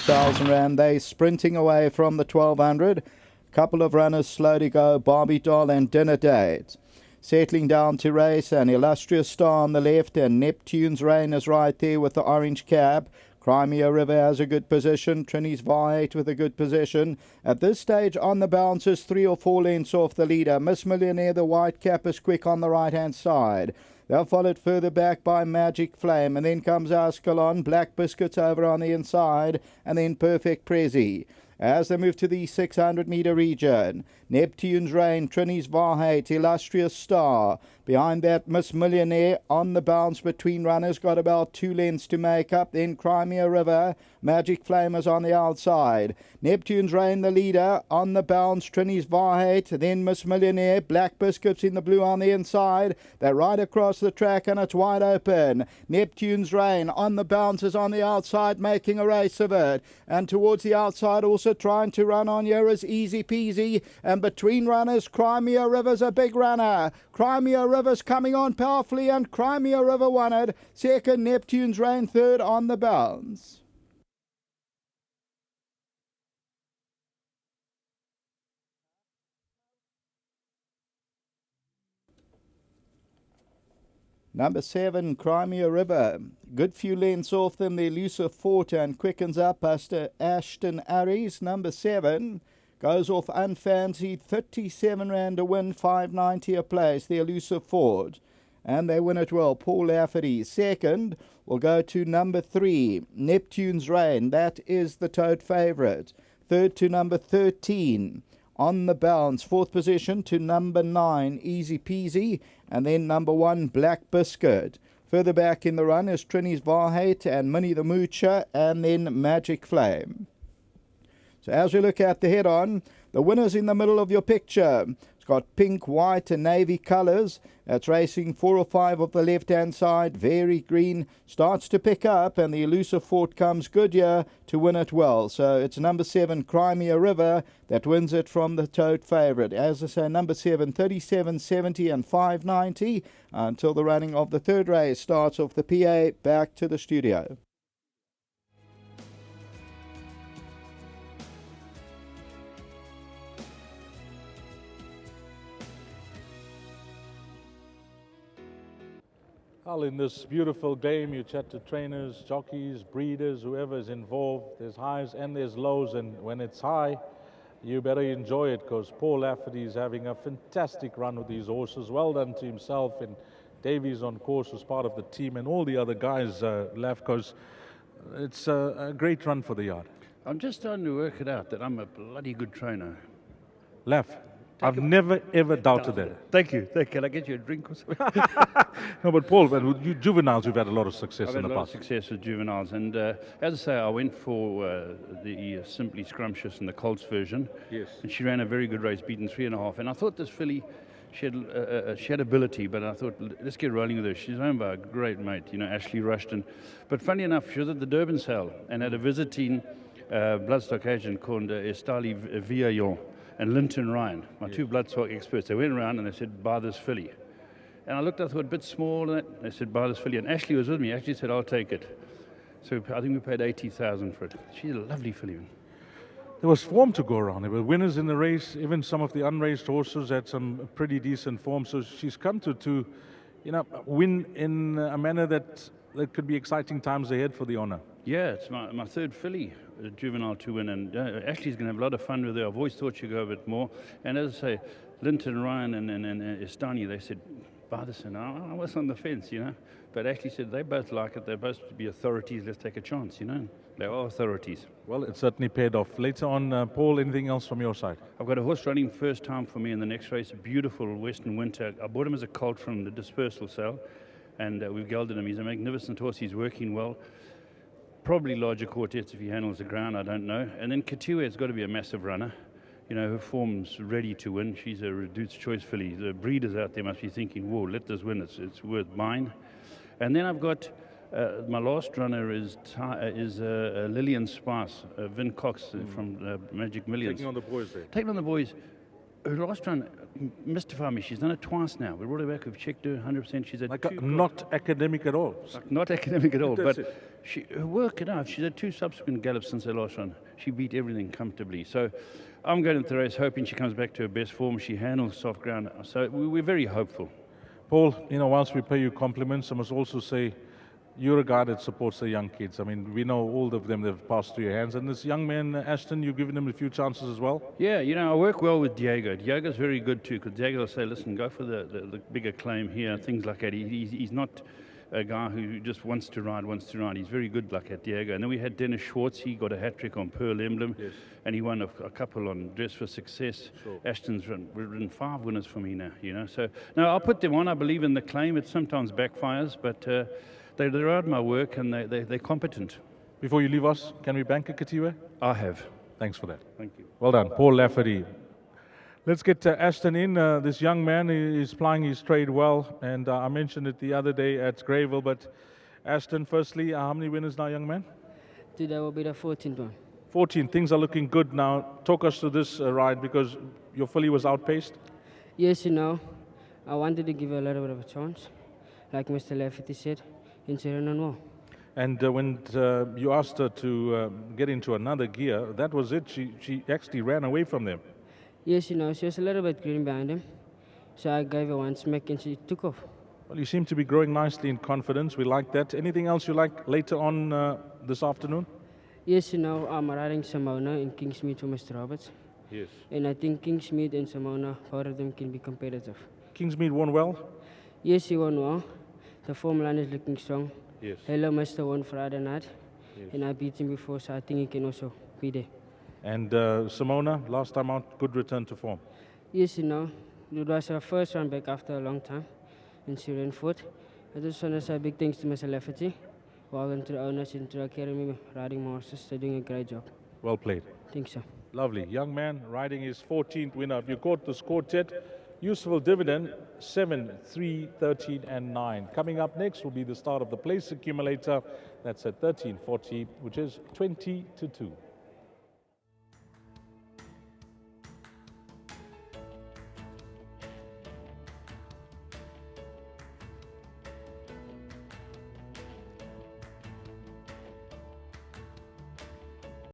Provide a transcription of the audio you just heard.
2,000 Rand. They sprinting away from the 1,200. Couple of runners slow to go, Barbie Doll and Dinner Date. Settling down to race, an Illustrious Star on the left, and Neptune's Reign is right there with the orange cap. Crimea River has a good position. Trini's Viate with a good position. At this stage, on the bounce is 3 or 4 lengths off the leader. Miss Millionaire, the white cap, is quick on the right-hand side. They're followed further back by Magic Flame, and then comes Ascalon, Black Biscuits over on the inside, and then Perfect Prezi. As they move to the 600-meter region, Neptune's Reign, Trini's Viate, Illustrious Star. Behind that, Miss Millionaire on the bounce between runners, got about 2 lengths to make up. Then Crimea River, Magic Flame is on the outside. Neptune's Reign, the leader, on the bounce, Trini's Viate, then Miss Millionaire, Black Biscuits in the blue on the inside. They're right across the track and it's wide open. Neptune's Reign on the bounce is on the outside, making a race of it. And towards the outside, also trying to run on here is Easy Peasy. And between runners, Crimea River's a big runner. Crimea River's coming on powerfully, and Crimea River won it. Second, Neptune's Reign, third on the bounce. Number 7, Crimea River. Good few lengths off them, the Elusive Fort, and quickens up Ashton Aries. Number 7 goes off unfancied, 37 Rand a win, 590 a place, the Elusive Fort. And they win it well. Paul Lafferty. Second will go to number 3, Neptune's Reign. That is the tote favourite. Third to number 13. On the bounce, fourth position to number 9, Easy Peasy, and then number 1, Black Biscuit. Further back in the run is Trini's Viate and Minnie the Moocher, and then Magic Flame. So as we look at the head-on, the winner's in the middle of your picture. It's got pink, white, and navy colours. That's racing 4 or 5 of the left-hand side. Very green, starts to pick up, and the Elusive Fort comes good here to win it well. So it's number 7, Crimea River, that wins it from the tote favourite. As I say, number 7, 37.70 and 5.90 until the running of the third race starts off the PA. Back to the studio. Well, in this beautiful game, you chat to trainers, jockeys, breeders, whoever is involved. There's highs and there's lows, and when it's high, you better enjoy it, because Paul Lafferty is having a fantastic run with these horses. Well done to himself, and Davies on course was part of the team, and all the other guys, Lafcos. It's a great run for the yard. I'm just starting to work it out that I'm a bloody good trainer. Laf, I've never ever doubted that. Thank you. Can I get you a drink or something? No, but Paul, with you juveniles, you've had a lot of success I've in had the a lot past. of success with juveniles, and as I say, I went for the Simply Scrumptious and the Colts version. Yes. And she ran a very good race, beaten 3.5. And I thought this filly, she had ability, but I thought, let's get rolling with her. She's owned by a great mate, Ashley Rushton. But funny enough, she was at the Durban sale and had a visiting bloodstock agent called Estali Villayon and Linton Ryan, my two bloodstock experts. They went around and they said, buy this filly. And I looked, I thought, a bit small, and they said, buy this filly. And Ashley was with me. Ashley said, I'll take it. So I think we paid 80,000 for it. She's a lovely filly. There was form to go around. There were winners in the race. Even some of the unraced horses had some pretty decent form. So she's come to win in a manner that could be exciting times ahead for the honour. Yeah, it's my third filly, juvenile to win, and Ashley's going to have a lot of fun with her. I've always thought she'd go a bit more. And as I say, Linton Ryan and Estani, they said, buy this, and I was on the fence, But Ashley said they both like it. They're supposed to be authorities. Let's take a chance, They are authorities. Well, it certainly paid off. Later on, Paul, anything else from your side? I've got a horse running first time for me in the next race, a beautiful Western Winter. I bought him as a colt from the dispersal sale, and we've gelded him. He's a magnificent horse. He's working well. Probably larger quartets if he handles the ground, I don't know. And then Katiwa's got to be a massive runner. Her form's ready to win. She's a Reduced Choice filly. The breeders out there must be thinking, whoa, let this win. It's worth mine. And then I've got my last runner is Lillian Spice, Vin Cox from Magic Millions. Taking on the boys there. Taking on the boys. her last run mystified me. She's done it twice now. We brought her back. We've checked her 100%. She's at Like not academic at all. like not academic at all, That's but her work it out. She's had 2 subsequent gallops since her last run. She beat everything comfortably. So I'm going into the race hoping she comes back to her best form. She handles soft ground. So we're very hopeful. Paul, whilst we pay you compliments, I must also say you're a guy that supports the young kids. I mean, we know all of them that have passed through your hands. And this young man, Ashton, you've given him a few chances as well. Yeah, I work well with Diego. Diego's very good too, because Diego will say, listen, go for the bigger claim here, things like that. He's not a guy who just wants to ride. He's very good like that, Diego. And then we had Dennis Schwartz. He got a hat-trick on Pearl Emblem, Yes. and he won a couple on Dress for Success. Sure. Ashton's ridden 5 winners for me now, So, no, I'll put them on. I believe in the claim. It sometimes backfires, but they ride my work, and they're competent. Before you leave us, can we bank a Katiwe? I have. Thanks for that. Thank you. Well done, Paul Lafferty. Let's get Ashton in. This young man is plying his trade well, and I mentioned it the other day at Greyville. But Ashton, firstly, how many winners now, young man? Today will be the 14th one. 14. Things are looking good now. Talk us through this ride, because your filly was outpaced. Yes, I wanted to give her a little bit of a chance, like Mr. Lafferty said, in Serena well. And when you asked her to get into another gear, that was it. She actually ran away from them. Yes, she was a little bit green behind him, so I gave her one smack and she took off. Well, you seem to be growing nicely in confidence. We like that. Anything else you like later on this afternoon? Yes, I'm riding Simona and Kingsmead for Mr. Roberts. Yes. And I think Kingsmead and Simona, both of them can be competitive. Kingsmead won well? Yes, he won well. The form line is looking strong. Yes. Hello, Mr. won Friday night, Yes. and I beat him before, so I think he can also be there. And Simona, last time out, good return to form. Yes, it was her first run back after a long time, and she ran fourth. I just want to say big thanks to Mr. Lafferty, well done to the owners and to the academy riding masters. They're doing a great job. Well played. Thanks, sir. Lovely. Young man riding his 14th winner. If you caught this quartet, useful dividend 7, 3, 13 and 9. Coming up next will be the start of the place accumulator. That's at 13:40, which is 20 to 2.